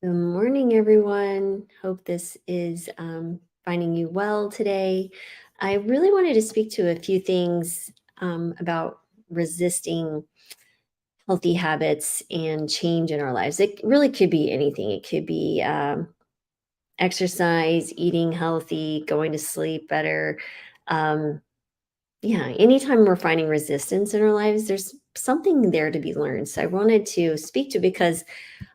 Good morning, everyone. Hope this is finding you well today. I really wanted to speak to a few things about resisting healthy habits and change in our lives. It really could be anything. It could be exercise, eating healthy, going to sleep better. Um, yeah, anytime we're finding resistance in our lives, there's something there to be learned. So I wanted to speak to because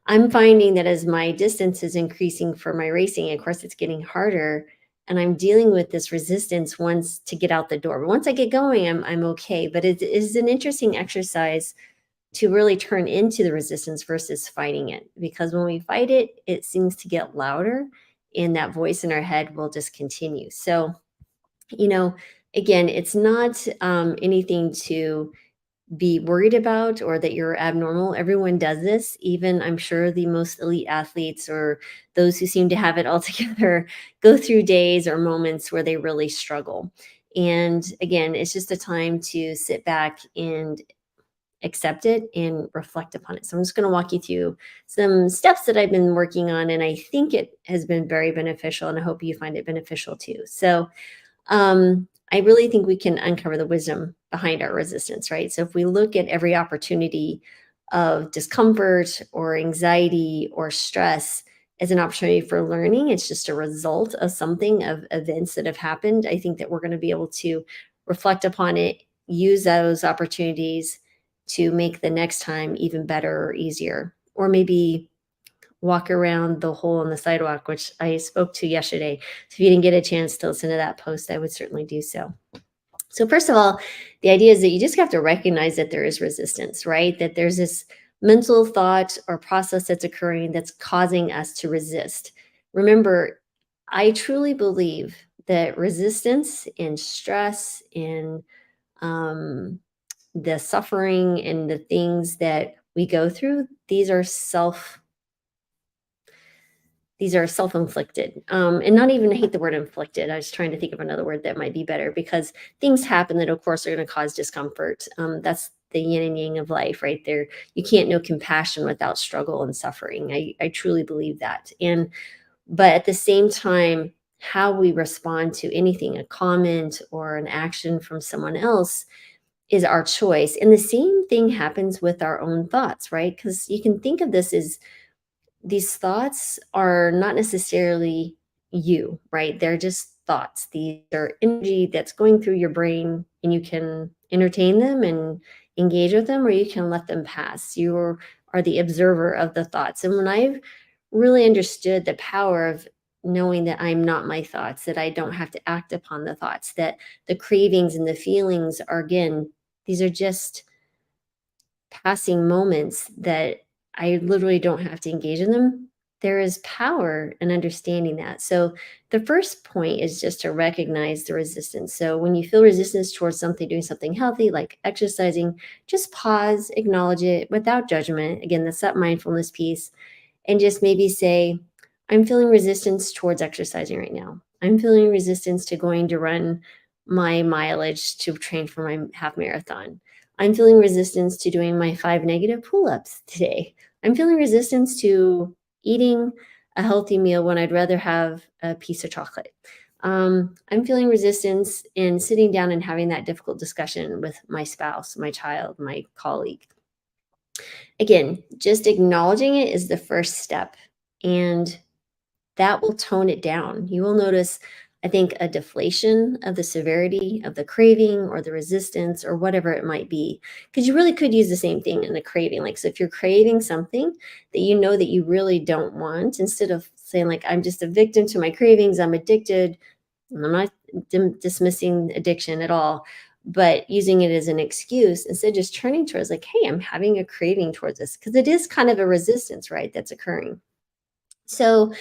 I'm finding that as my distance is increasing for my racing, of course, it's getting harder, and I'm dealing with this resistance once to get out the door. But once I get going, I'm okay. But it is an interesting exercise to really turn into the resistance versus fighting it, because when we fight it, it seems to get louder, and that voice in our head will just continue. So, you know, again, it's not anything to be worried about or that you're abnormal. Everyone does this. Even I'm sure the most elite athletes or those who seem to have it all together go through days or moments where they really struggle. And again, it's just a time to sit back and accept it and reflect upon it. So I'm just going to walk you through some steps that I've been working on, and I think it has been very beneficial, and I hope you find it beneficial too. So I really think we can uncover the wisdom behind our resistance, right? So if we look at every opportunity of discomfort or anxiety or stress as an opportunity for learning, it's just a result of something, of events that have happened. I think that we're going to be able to reflect upon it, use those opportunities to make the next time even better or easier, or maybe walk around the hole in the sidewalk, which I spoke to yesterday. So if you didn't get a chance to listen to that post, I would certainly do so. So, first of all, the idea is that you just have to recognize that there is resistance, right? That there's this mental thought or process that's occurring that's causing us to resist. Remember, I truly believe that resistance and stress and um, the suffering and the things that we go through, these are self-inflicted, and not even, I hate the word inflicted. I was trying to think of another word that might be better, because things happen that, of course, are going to cause discomfort. That's the yin and yang of life, right there. You can't know compassion without struggle and suffering. I truly believe that. But at the same time, how we respond to anything, a comment or an action from someone else, is our choice. And the same thing happens with our own thoughts, right? Because you can think of this as these thoughts are not necessarily you, right? They're just thoughts. These are energy that's going through your brain, and you can entertain them and engage with them, or you can let them pass. Are the observer of the thoughts. And when I've really understood the power of knowing that I'm not my thoughts, that I don't have to act upon the thoughts, that the cravings and the feelings are, again, these are just passing moments, that I literally don't have to engage in them. There is power in understanding that. So the first point is just to recognize the resistance. So when you feel resistance towards something, doing something healthy like exercising, just pause, acknowledge it without judgment. Again, that's that mindfulness piece, and just maybe say, I'm feeling resistance towards exercising right now. I'm feeling resistance to going to run my mileage to train for my half marathon. I'm feeling resistance to doing my 5 negative pull ups today. I'm feeling resistance to eating a healthy meal when I'd rather have a piece of chocolate. I'm feeling resistance in sitting down and having that difficult discussion with my spouse, my child, my colleague. Again, just acknowledging it is the first step, and that will tone it down. You will notice, I think, a deflation of the severity of the craving or the resistance or whatever it might be. Because you really could use the same thing in a craving. Like, so if you're craving something that you know that you really don't want, instead of saying, like, I'm just a victim to my cravings, I'm addicted, and I'm not dismissing addiction at all, but using it as an excuse, instead just turning towards, like, hey, I'm having a craving towards this, because it is kind of a resistance, right, that's occurring. So,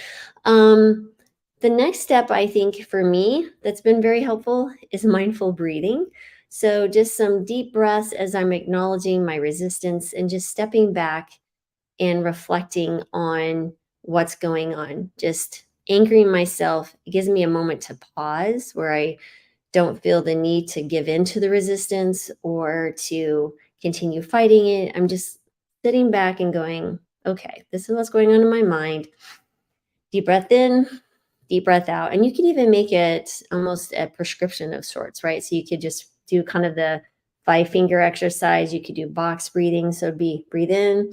um, the next step, I think, for me, that's been very helpful is mindful breathing. So, just some deep breaths as I'm acknowledging my resistance and just stepping back and reflecting on what's going on. Just anchoring myself. It gives me a moment to pause where I don't feel the need to give in to the resistance or to continue fighting it. I'm just sitting back and going, Okay, this is what's going on in my mind. Deep breath in, deep breath out. And you can even make it almost a prescription of sorts, right? So you could just do kind of the 5 finger exercise. You could do box breathing. So it'd be breathe in,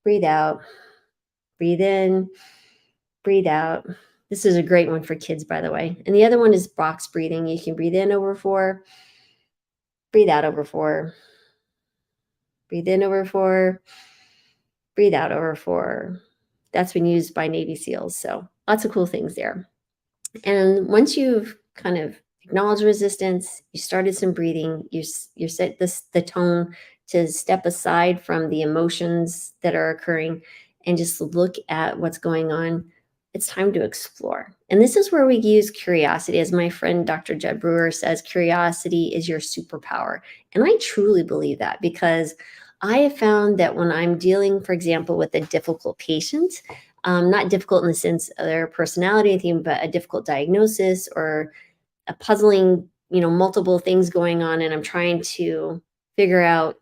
breathe out, breathe in, breathe out. This is a great one for kids, by the way. And the other one is box breathing. You can breathe in over 4, breathe out over 4, breathe in over 4, breathe out over 4. That's been used by Navy SEALs. So lots of cool things there. And once you've kind of acknowledged resistance, you started some breathing, you set the tone to step aside from the emotions that are occurring and just look at what's going on. It's time to explore. And this is where we use curiosity. As my friend Dr. Jed Brewer says, curiosity is your superpower. And I truly believe that because I have found that when I'm dealing, for example, with a difficult patient, not difficult in the sense of their personality or anything, but a difficult diagnosis or a puzzling, multiple things going on, and I'm trying to figure out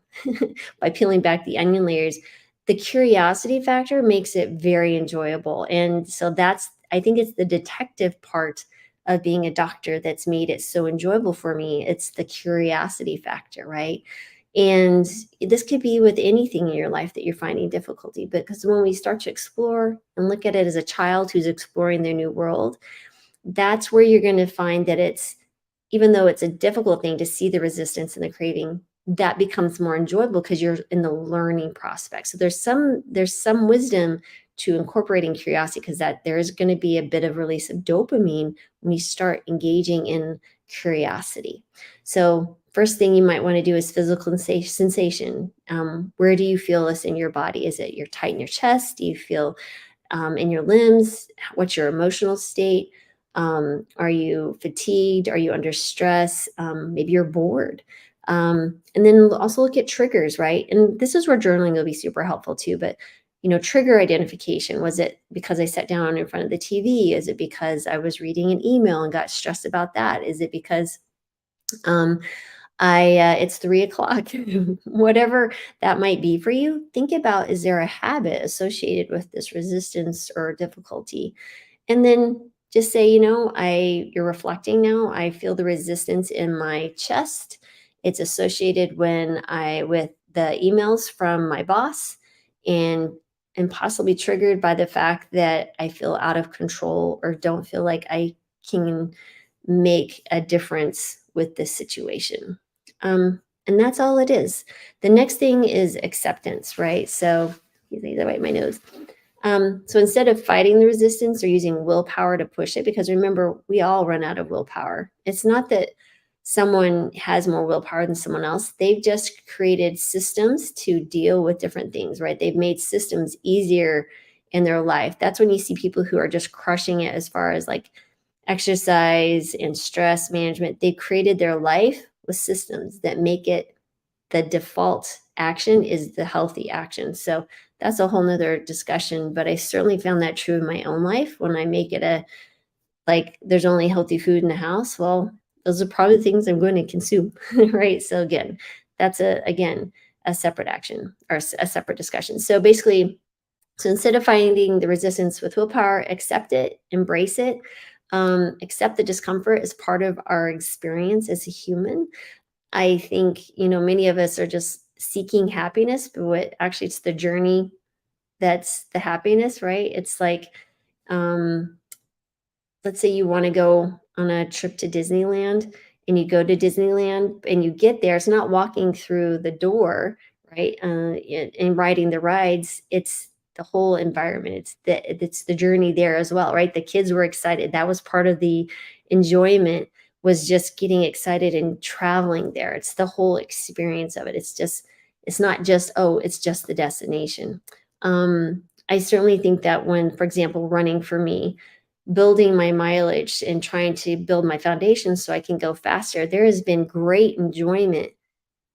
by peeling back the onion layers. The curiosity factor makes it very enjoyable, and so I think it's the detective part of being a doctor that's made it so enjoyable for me. It's the curiosity factor, right? And this could be with anything in your life that you're finding difficulty, because when we start to explore and look at it as a child who's exploring their new world, that's where you're going to find that it's, even though it's a difficult thing to see the resistance and the craving, that becomes more enjoyable because you're in the learning prospect. So there's some wisdom to incorporating curiosity, because that there is going to be a bit of release of dopamine when you start engaging in curiosity. So first thing you might want to do is physical sensation. Where do you feel this in your body? Is it you're tight in your chest? Do you feel in your limbs? What's your emotional state? Are you fatigued? Are you under stress? Maybe you're bored. And then also look at triggers, right? And this is where journaling will be super helpful too. But trigger identification. Was it because I sat down in front of the TV? Is it because I was reading an email and got stressed about that? Is it because um, I it's 3 o'clock? Whatever that might be for you, think about, is there a habit associated with this resistance or difficulty? And then just say, you're reflecting now. I feel the resistance in my chest. It's associated with the emails from my boss, and possibly triggered by the fact that I feel out of control or don't feel like I can make a difference with this situation. And that's all it is. The next thing is acceptance, right? So, these are right my nose. So instead of fighting the resistance or using willpower to push it, because remember, we all run out of willpower. It's not that someone has more willpower than someone else. They've just created systems to deal with different things, right? They've made systems easier in their life. That's when you see people who are just crushing it as far as like exercise and stress management. They've created their life with systems that make it the default action is the healthy action. So that's a whole nother discussion, but I certainly found that true in my own life. When I make it like there's only healthy food in the house, well, those are probably the things I'm going to consume, right? So again, that's a separate action or a separate discussion. So basically, so instead of finding the resistance with willpower, accept it, embrace it, accept the discomfort as part of our experience as a human. I think, many of us are just seeking happiness, but what actually it's the journey that's the happiness, right? It's like, um, let's say you want to go on a trip to Disneyland, and you go to Disneyland and you get there. It's not walking through the door, right? And riding the rides. It's the whole environment. It's the journey there as well, right? The kids were excited. That was part of the enjoyment, was just getting excited and traveling there. It's the whole experience of it. It's not just, oh, it's just the destination. I certainly think that when, for example, running for me, building my mileage and trying to build my foundation so I can go faster, there has been great enjoyment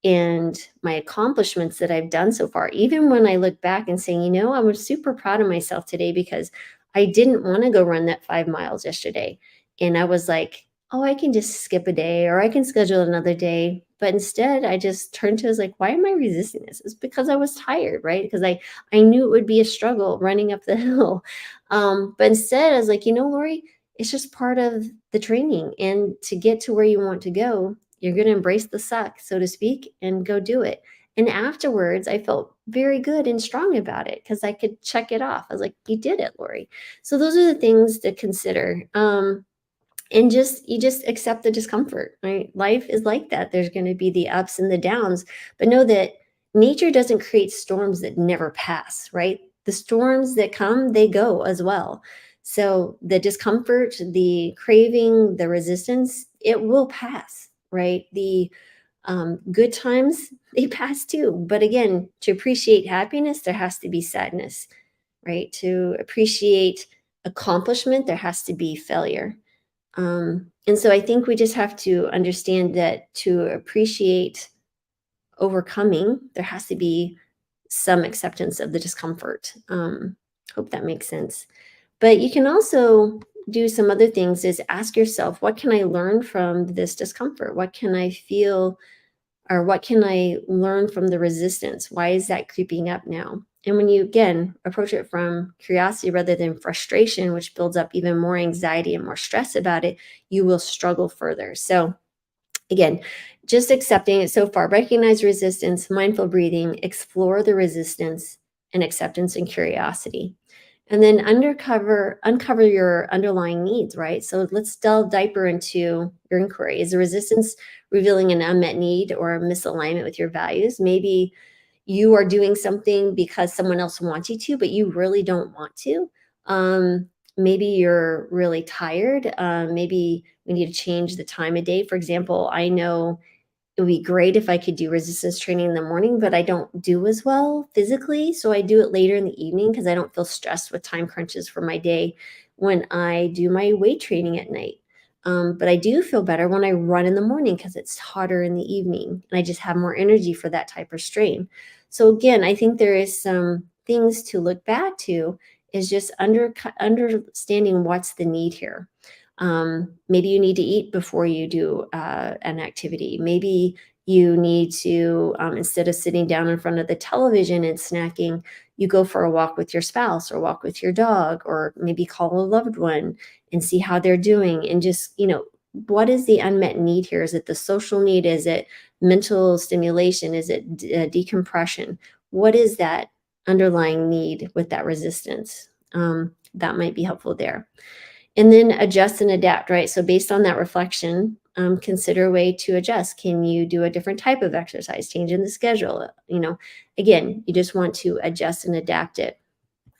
and my accomplishments that I've done so far. Even when I look back and say, I was super proud of myself today because I didn't want to go run that 5 miles yesterday. And I was like, oh, I can just skip a day or I can schedule another day. But instead, I just turned to, I was like, why am I resisting this? It's because I was tired, right? Because I knew it would be a struggle running up the hill. But instead, I was like, Lori, it's just part of the training. And to get to where you want to go, you're going to embrace the suck, so to speak, and go do it. And afterwards, I felt very good and strong about it because I could check it off. I was like, you did it, Lori. So those are the things to consider. And you just accept the discomfort, right? Life is like that. There's going to be the ups and the downs, but know that nature doesn't create storms that never pass, right? The storms that come, they go as well. So the discomfort, the craving, the resistance, it will pass, right? The good times, they pass too. But again, to appreciate happiness, there has to be sadness, right? To appreciate accomplishment, there has to be failure. And so I think we just have to understand that to appreciate overcoming, there has to be some acceptance of the discomfort. Hope that makes sense. But you can also do some other things is ask yourself, what can I learn from this discomfort? What can I feel or what can I learn from the resistance? Why is that creeping up now? And when you again approach it from curiosity rather than frustration, which builds up even more anxiety and more stress about it, you will struggle further. So, again, just accepting it so far, recognize resistance, mindful breathing, explore the resistance and acceptance and curiosity. And then uncover your underlying needs, right? So let's delve deeper into your inquiry. Is the resistance revealing an unmet need or a misalignment with your values? Maybe you are doing something because someone else wants you to, but you really don't want to. Maybe you're really tired. Maybe we need to change the time of day. For example, I know it would be great if I could do resistance training in the morning, but I don't do as well physically. So I do it later in the evening because I don't feel stressed with time crunches for my day when I do my weight training at night. But I do feel better when I run in the morning because it's hotter in the evening and I just have more energy for that type of strain. So again, I think there is some things to look back to is just understanding what's the need here. Maybe you need to eat before you do an activity. Maybe you need to, instead of sitting down in front of the television and snacking, you go for a walk with your spouse or walk with your dog, or maybe call a loved one and see how they're doing. And just, what is the unmet need here? Is it the social need? Is it mental stimulation? Is it decompression? What is that underlying need with that resistance? That might be helpful there. And then adjust and adapt, right? So based on that reflection, consider a way to adjust. Can you do a different type of exercise, change in the schedule? Again, you just want to adjust and adapt it.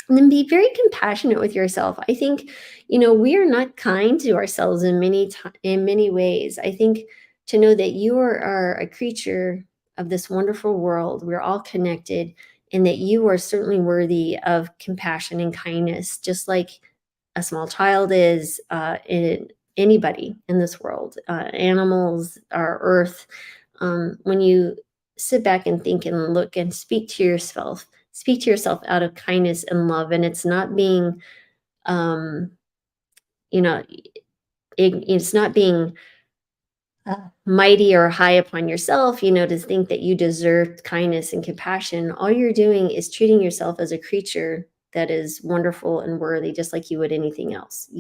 And then be very compassionate with yourself. I think, we are not kind to ourselves in many ways. I think to know that you are a creature of this wonderful world. We're all connected, and that you are certainly worthy of compassion and kindness, just like a small child is, in anybody in this world, animals, our earth. When you sit back and think and look and speak to yourself out of kindness and love, and it's not being, um, you know, it's not being mighty or high upon yourself, to think that you deserve kindness and compassion. All you're doing is treating yourself as a creature that is wonderful and worthy, just like you would anything else.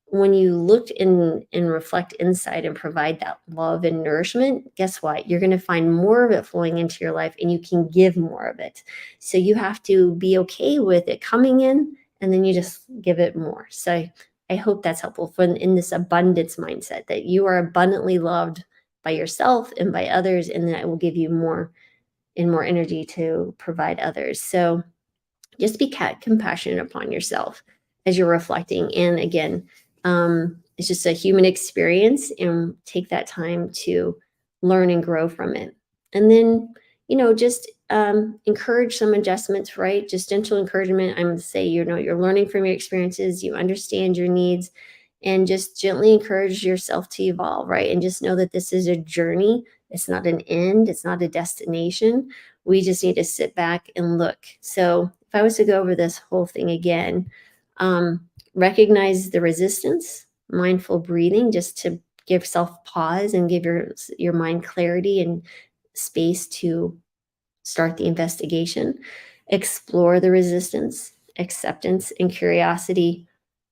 When you look in and reflect inside and provide that love and nourishment, guess what? You're going to find more of it flowing into your life, and you can give more of it. So you have to be okay with it coming in, and then you just give it more. So I hope that's helpful in this abundance mindset, that you are abundantly loved by yourself and by others, and that it will give you more and more energy to provide others. So just be compassionate upon yourself as you're reflecting. And again, it's just a human experience, and take that time to learn and grow from it. And then, just encourage some adjustments, right? Just gentle encouragement. I'm going to say, you're learning from your experiences, you understand your needs, and just gently encourage yourself to evolve, right? And just know that this is a journey. It's not an end, it's not a destination. We just need to sit back and look. So if I was to go over this whole thing again, recognize the resistance, mindful breathing, just to give yourself pause and give your mind clarity and space to start the investigation, explore the resistance, acceptance, and curiosity,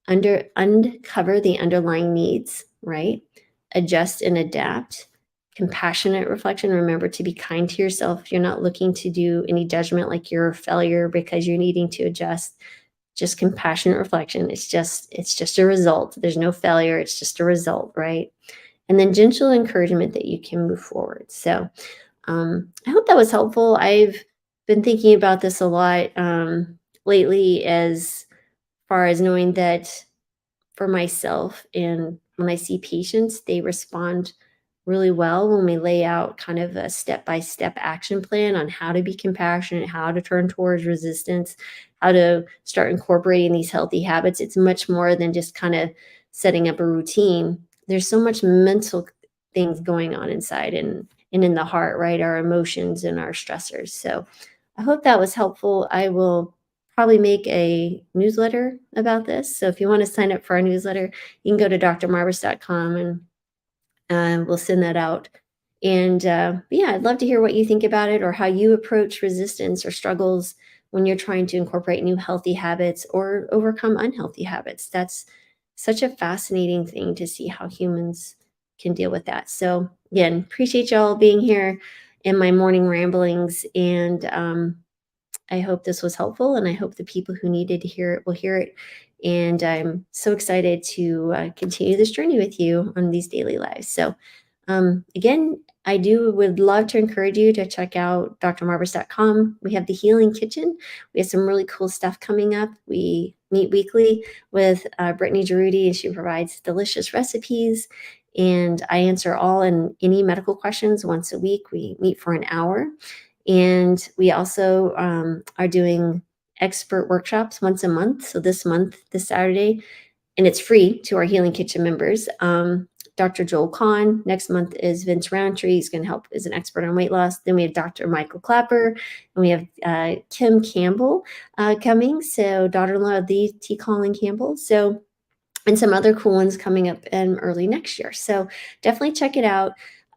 uncover the underlying needs, right? Adjust and adapt. Compassionate reflection. Remember to be kind to yourself. You're not looking to do any judgment like you're a failure because you're needing to adjust. Just compassionate reflection. It's just a result. There's no failure. It's just a result, right? And then gentle encouragement that you can move forward. So I hope that was helpful. I've been thinking about this a lot lately as far as knowing that for myself and when I see patients, they respond really well when we lay out kind of a step-by-step action plan on how to be compassionate, how to turn towards resistance, how to start incorporating these healthy habits. It's much more than just kind of setting up a routine. There's so much mental things going on inside and in the heart, right? Our emotions and our stressors. So I hope that was helpful. I will probably make a newsletter about this. So if you want to sign up for our newsletter, you can go to drmarbus.com and we'll send that out. And yeah, I'd love to hear what you think about it or how you approach resistance or struggles when you're trying to incorporate new healthy habits or overcome unhealthy habits. That's such a fascinating thing to see how humans can deal with that. So again, appreciate y'all being here in my morning ramblings. And I hope this was helpful, and I hope the people who needed to hear it will hear it. And I'm so excited to continue this journey with you on these daily lives. So, again, I would love to encourage you to check out drmarbus.com. We have the Healing Kitchen. We have some really cool stuff coming up. We meet weekly with Brittany Giroudi, and she provides delicious recipes. And I answer all and any medical questions once a week. We meet for an hour. And we also are doing expert workshops once a month. So this month, this Saturday, and it's free to our Healing Kitchen members. Dr. Joel Kahn. Next month is Vince Roundtree. He's going to help as an expert on weight loss. Then we have Dr. Michael Clapper, and we have Kim Campbell coming. So daughter-in-law of the T. Colin Campbell. So and some other cool ones coming up early next year. So definitely check it out.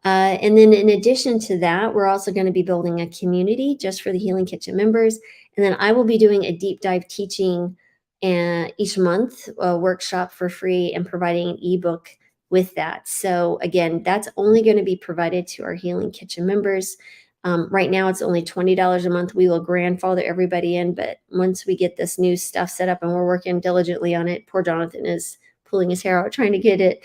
And then in addition to that, we're also going to be building a community just for the Healing Kitchen members. And then I will be doing a deep dive teaching each month, a workshop for free and providing an ebook with that. So again, that's only going to be provided to our Healing Kitchen members. Right now, it's only $20 a month. We will grandfather everybody in, but once we get this new stuff set up and we're working diligently on it, poor Jonathan is pulling his hair out trying to get it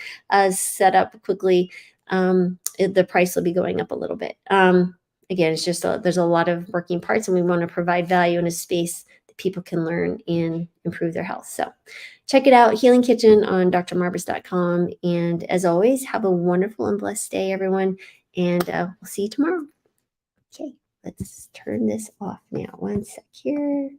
set up quickly. The price will be going up a little bit. Again, it's just there's a lot of working parts, and we want to provide value in a space that people can learn and improve their health. So check it out, Healing Kitchen on drmarbus.com. And as always, have a wonderful and blessed day, everyone. And we'll see you tomorrow. Okay, let's turn this off now. One sec here.